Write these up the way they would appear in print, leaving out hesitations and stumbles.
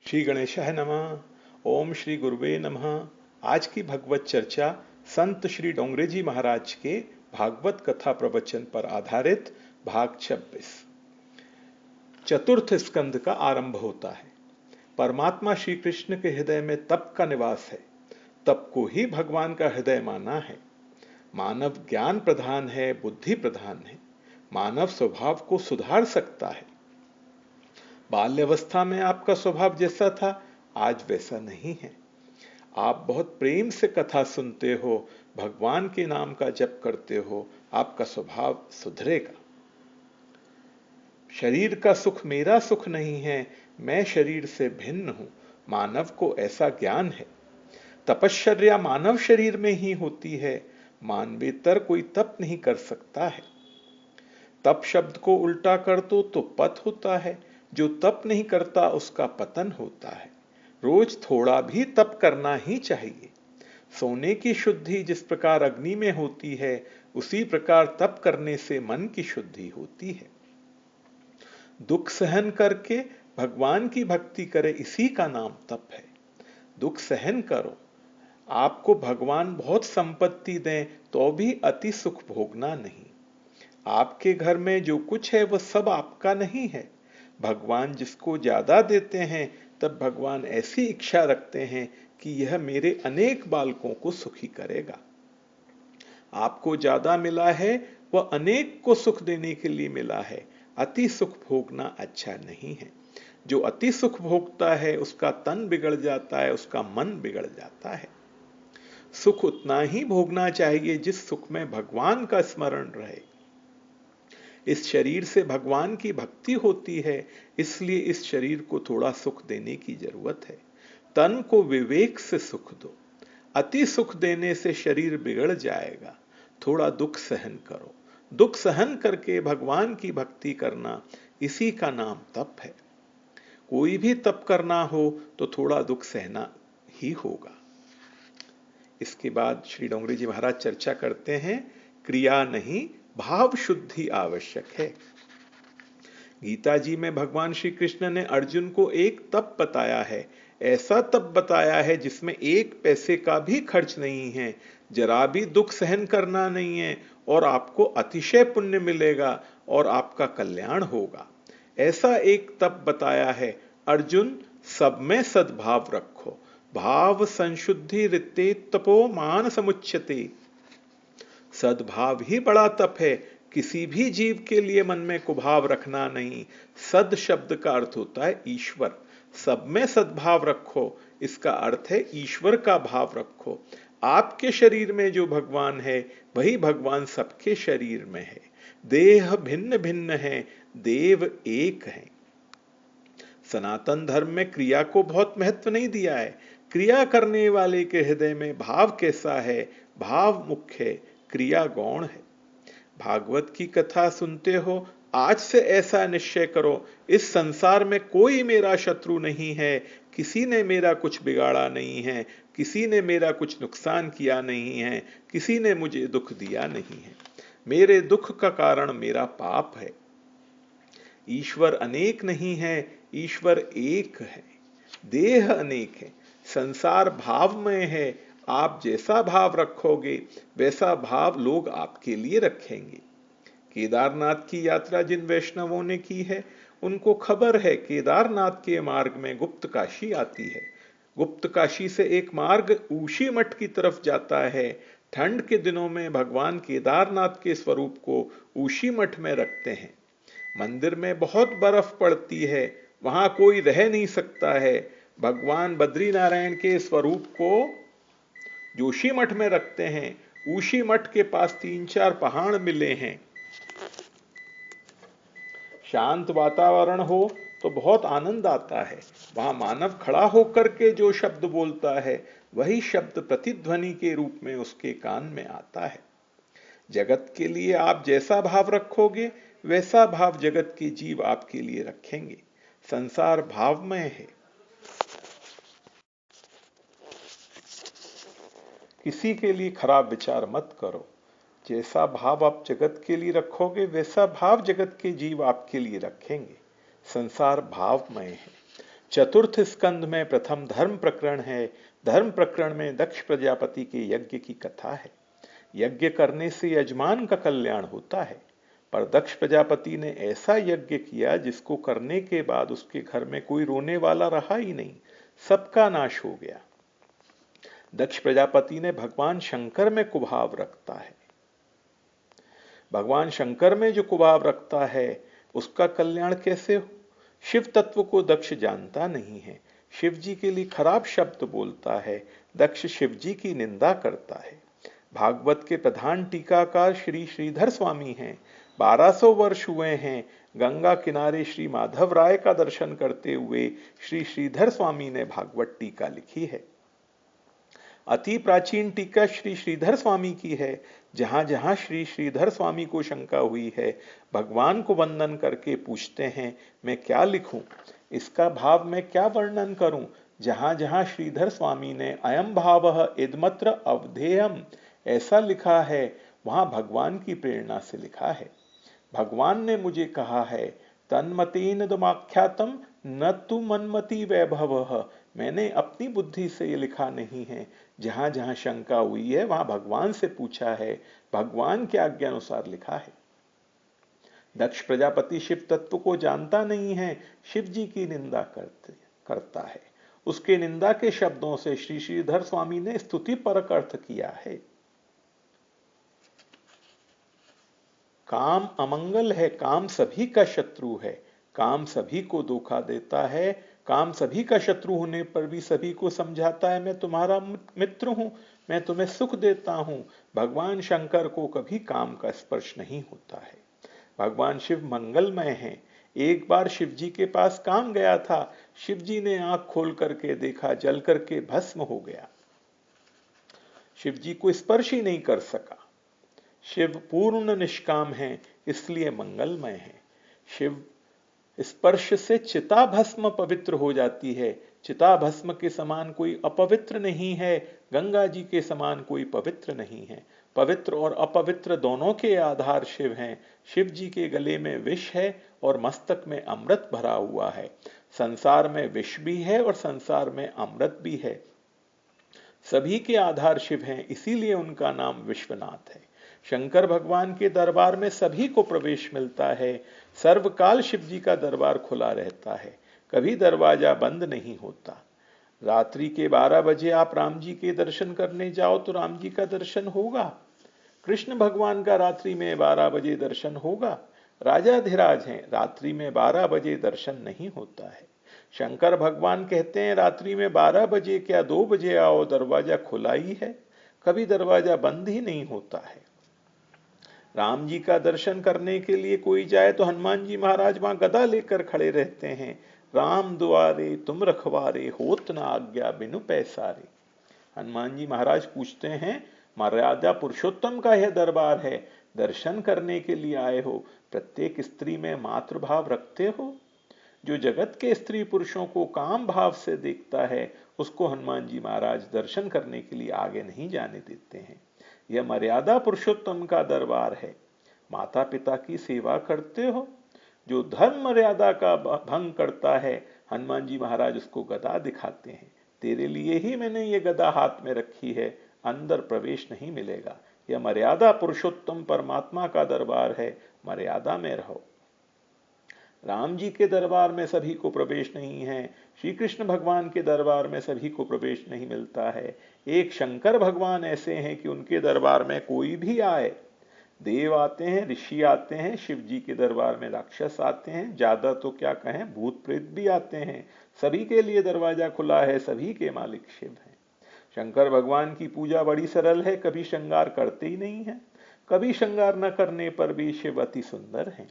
श्री गणेशाय नमः। ओम श्री गुरुवे नमः। आज की भगवत चर्चा संत श्री डोंगरे जी महाराज के भागवत कथा प्रवचन पर आधारित भाग 26 चतुर्थ स्कंद का आरंभ होता है। परमात्मा श्री कृष्ण के हृदय में तप का निवास है। तप को ही भगवान का हृदय माना है। मानव ज्ञान प्रधान है, बुद्धि प्रधान है। मानव स्वभाव को सुधार सकता है। बाल्यावस्था में आपका स्वभाव जैसा था, आज वैसा नहीं है। आप बहुत प्रेम से कथा सुनते हो, भगवान के नाम का जप करते हो, आपका स्वभाव सुधरेगा। शरीर का सुख मेरा सुख नहीं है, मैं शरीर से भिन्न हूं, मानव को ऐसा ज्ञान है। तपश्चर्या मानव शरीर में ही होती है, मानवेतर कोई तप नहीं कर सकता है। तप शब्द को उल्टा कर दो तो पत होता है। जो तप नहीं करता उसका पतन होता है। रोज थोड़ा भी तप करना ही चाहिए। सोने की शुद्धि जिस प्रकार अग्नि में होती है, उसी प्रकार तप करने से मन की शुद्धि होती है। दुख सहन करके भगवान की भक्ति करे, इसी का नाम तप है। दुख सहन करो। आपको भगवान बहुत संपत्ति दें तो भी अति सुख भोगना नहीं। आपके घर में जो कुछ है वह सब आपका नहीं है। भगवान जिसको ज्यादा देते हैं, तब भगवान ऐसी इच्छा रखते हैं कि यह मेरे अनेक बालकों को सुखी करेगा। आपको ज्यादा मिला है, वह अनेक को सुख देने के लिए मिला है। अति सुख भोगना अच्छा नहीं है। जो अति सुख भोगता है उसका तन बिगड़ जाता है, उसका मन बिगड़ जाता है। सुख उतना ही भोगना चाहिए जिस सुख में भगवान का स्मरण रहे। इस शरीर से भगवान की भक्ति होती है, इसलिए इस शरीर को थोड़ा सुख देने की जरूरत है। तन को विवेक से सुख दो। अति सुख देने से शरीर बिगड़ जाएगा। थोड़ा दुख सहन करो। दुख सहन करके भगवान की भक्ति करना, इसी का नाम तप है। कोई भी तप करना हो तो थोड़ा दुख सहना ही होगा। इसके बाद श्री डोंगरे जी महाराज चर्चा करते हैं, क्रिया नहीं भाव शुद्धि आवश्यक है। गीता जी में भगवान श्री कृष्ण ने अर्जुन को एक तप बताया है। ऐसा तप बताया है जिसमें एक पैसे का भी खर्च नहीं है, जरा भी दुख सहन करना नहीं है, और आपको अतिशय पुण्य मिलेगा और आपका कल्याण होगा। ऐसा एक तप बताया है। अर्जुन, सब में सद्भाव रखो। भाव संशुद्धि रिते तपो मान समुच्यते। सद्भाव ही बड़ा तप है। किसी भी जीव के लिए मन में कुभाव रखना नहीं। सद शब्द का अर्थ होता है ईश्वर। सब में सद्भाव रखो, इसका अर्थ है ईश्वर का भाव रखो। आपके शरीर में जो भगवान है, वही भगवान सबके शरीर में है। देह भिन्न भिन्न है, देव एक है। सनातन धर्म में क्रिया को बहुत महत्व नहीं दिया है। क्रिया करने वाले के हृदय में भाव कैसा है, भाव मुख्य है, क्रिया गौण है। भागवत की कथा सुनते हो, आज से ऐसा निश्चय करो, इस संसार में कोई मेरा शत्रु नहीं है। किसी ने मेरा कुछ बिगाड़ा नहीं है, किसी ने मेरा कुछ नुकसान किया नहीं है, किसी ने मुझे दुख दिया नहीं है। मेरे दुख का कारण मेरा पाप है। ईश्वर अनेक नहीं है, ईश्वर एक है। देह अनेक है, संसार भावमय है। आप जैसा भाव रखोगे, वैसा भाव लोग आपके लिए रखेंगे। केदारनाथ की यात्रा जिन वैष्णवों ने की है, उनको खबर है केदारनाथ के मार्ग में गुप्त काशी आती है। गुप्त काशी से एक मार्ग ऊशी मठ की तरफ जाता है। ठंड के दिनों में भगवान केदारनाथ के स्वरूप को ऊशी मठ में रखते हैं। मंदिर में बहुत बर्फ पड़ती है, वहां कोई रह नहीं सकता है। भगवान बद्रीनारायण के स्वरूप को जोशी मठ में रखते हैं। ऊशी मठ के पास 3-4 पहाड़ मिले हैं। शांत वातावरण हो तो बहुत आनंद आता है। वहां मानव खड़ा होकर के जो शब्द बोलता है, वही शब्द प्रतिध्वनि के रूप में उसके कान में आता है। जगत के लिए आप जैसा भाव रखोगे, वैसा भाव जगत के जीव आपके लिए रखेंगे। संसार भावमय है। किसी के लिए खराब विचार मत करो। जैसा भाव आप जगत के लिए रखोगे, वैसा भाव जगत के जीव आपके लिए रखेंगे। संसार भावमय है। चतुर्थ स्कंद में प्रथम धर्म प्रकरण है। धर्म प्रकरण में दक्ष प्रजापति के यज्ञ की कथा है। यज्ञ करने से यजमान का कल्याण होता है, पर दक्ष प्रजापति ने ऐसा यज्ञ किया जिसको करने के बाद उसके घर में कोई रोने वाला रहा ही नहीं, सबका नाश हो गया। दक्ष प्रजापति ने भगवान शंकर में कुभाव रखता है। भगवान शंकर में जो कुभाव रखता है उसका कल्याण कैसे हो? शिव तत्व को दक्ष जानता नहीं है, शिव जी के लिए खराब शब्द बोलता है, दक्ष शिव जी की निंदा करता है। भागवत के प्रधान टीकाकार श्री श्रीधर स्वामी हैं। 1200 वर्ष हुए हैं गंगा किनारे श्री माधव राय का दर्शन करते हुए श्री श्रीधर स्वामी ने भागवत टीका लिखी है। अति प्राचीन टीका श्री श्रीधर स्वामी की है। जहां जहां श्री श्रीधर स्वामी को शंका हुई है, भगवान को वंदन करके पूछते हैं मैं क्या लिखूं, इसका भाव मैं क्या वर्णन करूं। जहां जहां श्रीधर स्वामी ने अयम भावः इदमत्र अवधेयम ऐसा लिखा है, वहां भगवान की प्रेरणा से लिखा है। भगवान ने मुझे कहा है तन्मतेन दमाख्यातम न तु मनमति वैभवः, मैंने अपनी बुद्धि से ये लिखा नहीं है। जहां जहां शंका हुई है वहां भगवान से पूछा है, भगवान के आज्ञा अनुसार लिखा है। दक्ष प्रजापति शिव तत्व को जानता नहीं है, शिव जी की निंदा करता है। उसके निंदा के शब्दों से श्री श्रीधर स्वामी ने स्तुति परक अर्थ किया है। काम अमंगल है, काम सभी का शत्रु है, काम सभी को धोखा देता है, काम सभी का शत्रु होने पर भी सभी को समझाता है मैं तुम्हारा मित्र हूं, मैं तुम्हें सुख देता हूं। भगवान शंकर को कभी काम का स्पर्श नहीं होता है। भगवान शिव मंगलमय हैं। एक बार शिव जी के पास काम गया था, शिव जी ने आंख खोल करके देखा, जल करके भस्म हो गया। शिव जी को स्पर्श ही नहीं कर सका। शिव पूर्ण निष्काम है, इसलिए मंगलमय है। शिव स्पर्श से चिता भस्म पवित्र हो जाती है। चिता भस्म के समान कोई अपवित्र नहीं है, गंगा जी के समान कोई पवित्र नहीं है। पवित्र और अपवित्र दोनों के आधार शिव हैं। शिव जी के गले में विष है और मस्तक में अमृत भरा हुआ है। संसार में विष भी है और संसार में अमृत भी है। सभी के आधार शिव हैं, इसीलिए उनका नाम विश्वनाथ है। शंकर भगवान के दरबार में सभी को प्रवेश मिलता है। सर्वकाल शिव जी का दरबार खुला रहता है, कभी दरवाजा बंद नहीं होता। रात्रि के 12 बजे आप राम जी के दर्शन करने जाओ तो राम जी का दर्शन होगा। कृष्ण भगवान का रात्रि में 12 बजे दर्शन होगा। राजाधिराज हैं, रात्रि में 12 बजे दर्शन नहीं होता है। शंकर भगवान कहते हैं रात्रि में 12 बजे क्या 2 बजे आओ, दरवाजा खुला ही है, कभी दरवाजा बंद ही नहीं होता है। राम जी का दर्शन करने के लिए कोई जाए तो हनुमान जी महाराज वहां गदा लेकर खड़े रहते हैं। राम द्वारे तुम रखवारे, होत न आज्ञा बिनु पैसारे। हनुमान जी महाराज पूछते हैं मर्यादा पुरुषोत्तम का यह दरबार है, दर्शन करने के लिए आए हो, प्रत्येक स्त्री में मातृभाव रखते हो? जो जगत के स्त्री पुरुषों को काम भाव से देखता है, उसको हनुमान जी महाराज दर्शन करने के लिए आगे नहीं जाने देते हैं। यह मर्यादा पुरुषोत्तम का दरबार है। माता पिता की सेवा करते हो? जो धर्म मर्यादा का भंग करता है, हनुमान जी महाराज उसको गदा दिखाते हैं। तेरे लिए ही मैंने ये गदा हाथ में रखी है, अंदर प्रवेश नहीं मिलेगा। यह मर्यादा पुरुषोत्तम परमात्मा का दरबार है, मर्यादा में रहो। राम जी के दरबार में सभी को प्रवेश नहीं है, श्री कृष्ण भगवान के दरबार में सभी को प्रवेश नहीं मिलता है। एक शंकर भगवान ऐसे हैं कि उनके दरबार में कोई भी आए, देव आते हैं, ऋषि आते हैं, शिव जी के दरबार में राक्षस आते हैं, ज्यादा तो क्या कहें भूत प्रेत भी आते हैं। सभी के लिए दरवाजा खुला है, सभी के मालिक शिव हैं। शंकर भगवान की पूजा बड़ी सरल है, कभी श्रृंगार करते ही नहीं है। कभी श्रृंगार न करने पर भी शिव अति सुंदर हैं।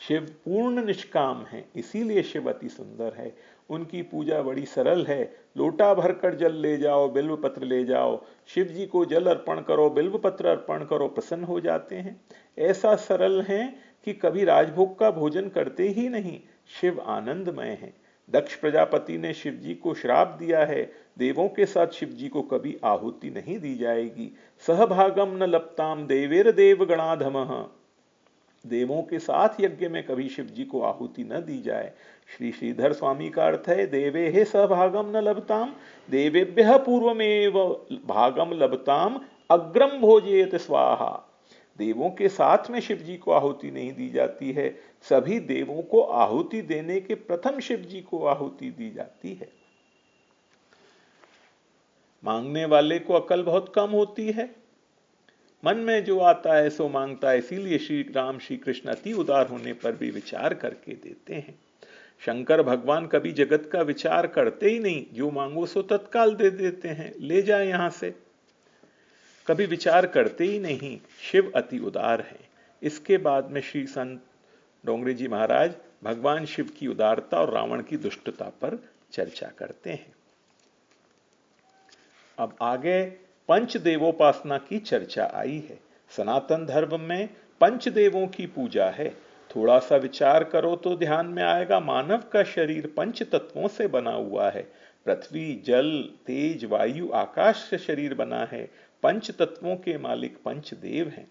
शिव पूर्ण निष्काम है, इसीलिए शिव अति सुंदर है। उनकी पूजा बड़ी सरल है। लोटा भरकर जल ले जाओ, बिल्व पत्र ले जाओ, शिव जी को जल अर्पण करो, बिल्व पत्र अर्पण करो, प्रसन्न हो जाते हैं। ऐसा सरल है कि कभी राजभोग का भोजन करते ही नहीं। शिव आनंदमय है। दक्ष प्रजापति ने शिव जी को श्राप दिया है, देवों के साथ शिव जी को कभी आहुति नहीं दी जाएगी। सहभागम न लप्ताम देवेर देव गणाधमः, देवों के साथ यज्ञ में कभी शिव जी को आहुति न दी जाए। श्री श्रीधर स्वामी का अर्थ है, देवे हे सहभागम न लभताम, देवेभ्य पूर्वमेव भागम लभताम, अग्रम भोजेत स्वाहा। देवों के साथ में शिव जी को आहुति नहीं दी जाती है, सभी देवों को आहुति देने के प्रथम शिव जी को आहुति दी जाती है। मांगने वाले को अकल बहुत कम होती है, मन में जो आता है सो मांगता है, इसीलिए श्री राम श्री कृष्ण अति उदार होने पर भी विचार करके देते हैं। शंकर भगवान कभी जगत का विचार करते ही नहीं, जो मांगो सो तत्काल दे देते हैं, ले जाए यहां से, कभी विचार करते ही नहीं। शिव अति उदार है। इसके बाद में श्री संत डोंगरे जी महाराज भगवान शिव की उदारता और रावण की दुष्टता पर चर्चा करते हैं। अब आगे पंचदेवोपासना की चर्चा आई है। सनातन धर्म में पंचदेवों की पूजा है। थोड़ा सा विचार करो तो ध्यान में आएगा, मानव का शरीर पंच तत्वों से बना हुआ है। पृथ्वी, जल, तेज, वायु, आकाश से शरीर बना है। पंच तत्वों के मालिक पंचदेव हैं।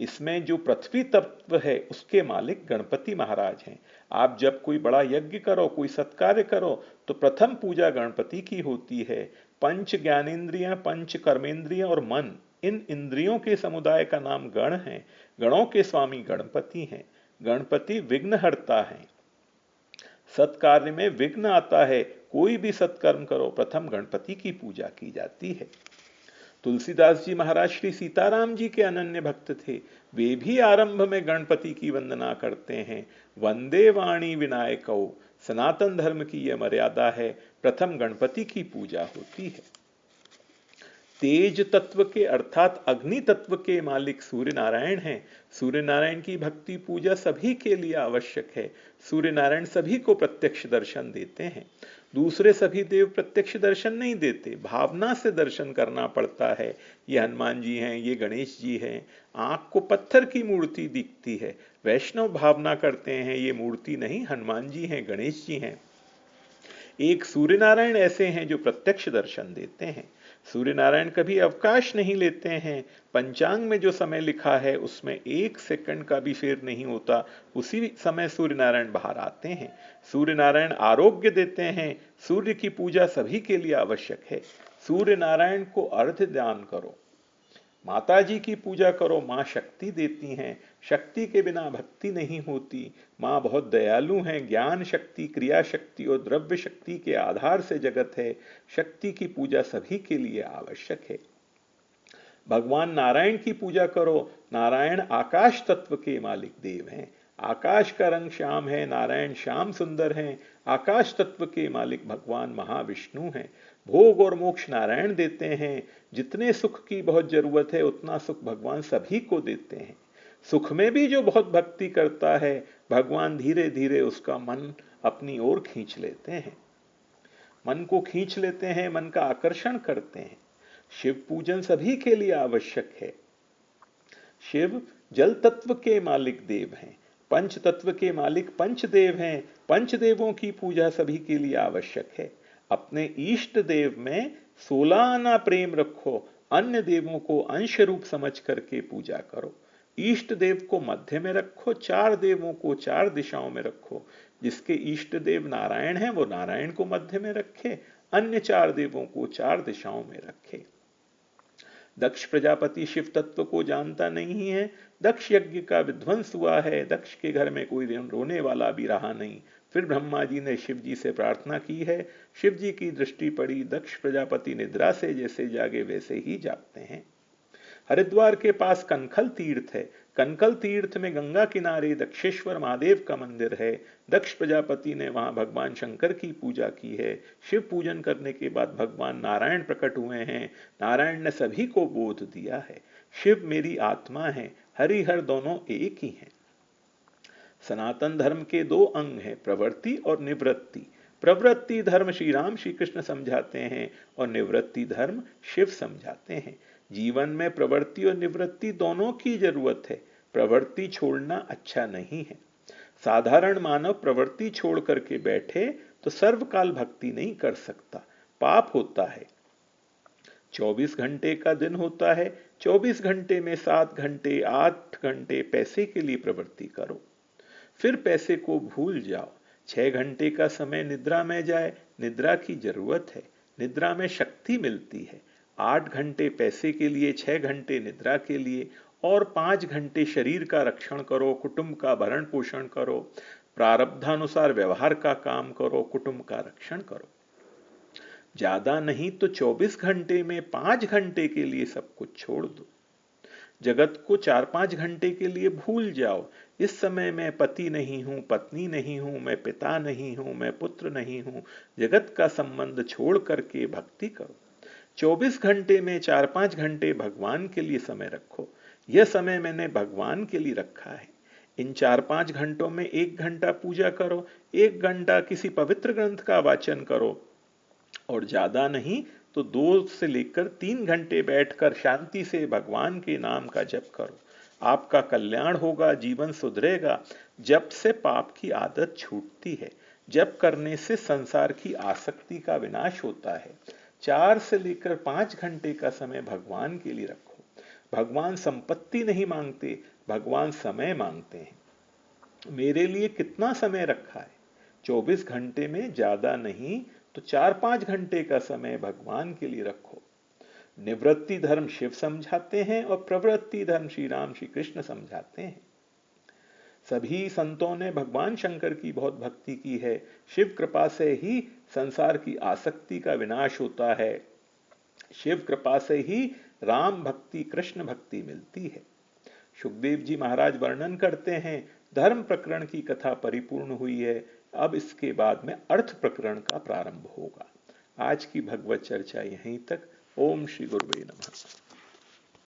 इसमें जो पृथ्वी तत्व है उसके मालिक गणपति महाराज हैं। आप जब कोई बड़ा यज्ञ करो, कोई सत्कार्य करो, तो प्रथम पूजा गणपति की होती है। पंच ज्ञानेन्द्रियां, पंच कर्मेंद्रियां और मन, इन इंद्रियों के समुदाय का नाम गण है। गणों के स्वामी गणपति हैं। गणपति विघ्नहर्ता हैं। सत्कार्य में विघ्न आता है, कोई भी सत्कर्म करो प्रथम गणपति की पूजा की जाती है। तुलसीदास जी महाराज श्री सीताराम जी के अनन्य भक्त थे। वे भी आरंभ में गणपति की वंदना करते हैं। वंदे वाणी विनायकौ, सनातन धर्म की यह मर्यादा है, प्रथम गणपति की पूजा होती है। तेज तत्व के अर्थात अग्नि तत्व के मालिक सूर्य नारायण हैं। सूर्य नारायण की भक्ति पूजा सभी के लिए आवश्यक है। सूर्य नारायण सभी को प्रत्यक्ष दर्शन देते हैं। दूसरे सभी देव प्रत्यक्ष दर्शन नहीं देते, भावना से दर्शन करना पड़ता है। ये हनुमान जी हैं, ये गणेश जी हैं। आंख को पत्थर की मूर्ति दिखती है, वैष्णव भावना करते हैं ये मूर्ति नहीं, हनुमान जी हैं, गणेश जी हैं। एक सूर्य नारायण ऐसे हैं जो प्रत्यक्ष दर्शन देते हैं। सूर्य नारायण कभी अवकाश नहीं लेते हैं। पंचांग में जो समय लिखा है उसमें 1 सेकंड का भी फेर नहीं होता, उसी समय सूर्य नारायण बाहर आते हैं। सूर्य नारायण आरोग्य देते हैं। सूर्य की पूजा सभी के लिए आवश्यक है। सूर्य नारायण को अर्घ्य दान करो। माता जी की पूजा करो, मां शक्ति देती हैं। शक्ति के बिना भक्ति नहीं होती। मां बहुत दयालु हैं। ज्ञान शक्ति, क्रिया शक्ति और द्रव्य शक्ति के आधार से जगत है। शक्ति की पूजा सभी के लिए आवश्यक है। भगवान नारायण की पूजा करो। नारायण आकाश तत्व के मालिक देव हैं। आकाश का रंग श्याम है, नारायण श्याम सुंदर हैं। आकाश तत्व के मालिक भगवान महाविष्णु हैं। भोग और मोक्ष नारायण देते हैं। जितने सुख की बहुत जरूरत है उतना सुख भगवान सभी को देते हैं। सुख में भी जो बहुत भक्ति करता है, भगवान धीरे धीरे उसका मन अपनी ओर खींच लेते हैं। मन को खींच लेते हैं, मन का आकर्षण करते हैं। शिव पूजन सभी के लिए आवश्यक है। शिव जल तत्व के मालिक देव हैं। पंच तत्व के मालिक पंचदेव हैं। पंचदेवों की पूजा सभी के लिए आवश्यक है। अपने इष्ट देव में 16 आना प्रेम रखो। अन्य देवों को अंश रूप समझ करके पूजा करो। इष्ट देव को मध्य में रखो, 4 देवों को 4 दिशाओं में रखो। जिसके इष्ट देव नारायण हैं वो नारायण को मध्य में रखे, अन्य 4 देवों को 4 दिशाओं में रखे। दक्ष प्रजापति शिव तत्व को जानता नहीं है। दक्ष यज्ञ का विध्वंस हुआ है। दक्ष के घर में कोई रोने वाला भी रहा नहीं। फिर ब्रह्मा जी ने शिव जी से प्रार्थना की है। शिव जी की दृष्टि पड़ी। दक्ष प्रजापति निद्रा से जैसे जागे वैसे ही जागते हैं। हरिद्वार के पास कनखल तीर्थ है। कनखल तीर्थ में गंगा किनारे दक्षेश्वर महादेव का मंदिर है। दक्ष प्रजापति ने वहां भगवान शंकर की पूजा की है। शिव पूजन करने के बाद भगवान नारायण प्रकट हुए हैं। नारायण ने सभी को बोध दिया है, शिव मेरी आत्मा है, हरि हर दोनों एक ही हैं। सनातन धर्म के 2 अंग हैं, प्रवृत्ति और निवृत्ति। प्रवृत्ति धर्म श्री राम श्री कृष्ण समझाते हैं और निवृत्ति धर्म शिव समझाते हैं। जीवन में प्रवृत्ति और निवृत्ति दोनों की जरूरत है। प्रवृत्ति छोड़ना अच्छा नहीं है। साधारण मानव प्रवृत्ति छोड़ करके बैठे तो सर्वकाल भक्ति नहीं कर सकता, पाप होता है। 24 घंटे का दिन होता है, 24 घंटे में 7 घंटे 8 घंटे पैसे के लिए प्रवृत्ति करो, फिर पैसे को भूल जाओ। 6 घंटे का समय निद्रा में जाए, निद्रा की जरूरत है, निद्रा में शक्ति मिलती है। 8 घंटे पैसे के लिए, 6 घंटे निद्रा के लिए और 5 घंटे शरीर का रक्षण करो, कुटुंब का भरण पोषण करो, प्रारब्धानुसार व्यवहार का काम करो, कुटुंब का रक्षण करो। ज्यादा नहीं तो 24 घंटे में 5 घंटे के लिए सब कुछ छोड़ दो। जगत को 4-5 घंटे के लिए भूल जाओ। इस समय मैं पति नहीं हूं, पत्नी नहीं हूं, मैं पिता नहीं हूं, मैं पुत्र नहीं हूं। जगत का संबंध छोड़ करके भक्ति करो। 24 घंटे में 4-5 घंटे भगवान के लिए समय रखो। यह समय मैंने भगवान के लिए रखा है। इन 4-5 घंटों में 1 घंटा पूजा करो, 1 घंटा किसी पवित्र ग्रंथ का वाचन करो और ज्यादा नहीं तो 2 से लेकर 3 घंटे बैठकर शांति से भगवान के नाम का जप करो। आपका कल्याण होगा, जीवन सुधरेगा। जप से पाप की आदत छूटती है। जप करने से संसार की आसक्ति का विनाश होता है। 4 से लेकर 5 घंटे का समय भगवान के लिए रखो। भगवान संपत्ति नहीं मांगते, भगवान समय मांगते हैं। मेरे लिए कितना समय रखा है? 24 घंटे में ज्यादा नहीं तो 4-5 घंटे का समय भगवान के लिए रखो। निवृत्ति धर्म शिव समझाते हैं और प्रवृत्ति धर्म श्री राम श्री कृष्ण समझाते हैं। सभी संतों ने भगवान शंकर की बहुत भक्ति की है। शिव कृपा से ही संसार की आसक्ति का विनाश होता है। शिव कृपा से ही राम भक्ति कृष्ण भक्ति मिलती है। सुखदेव जी महाराज वर्णन करते हैं, धर्म प्रकरण की कथा परिपूर्ण हुई है। अब इसके बाद में अर्थ प्रकरण का प्रारंभ होगा। आज की भगवत चर्चा यहीं तक। ओम श्री गुरुवे नमः।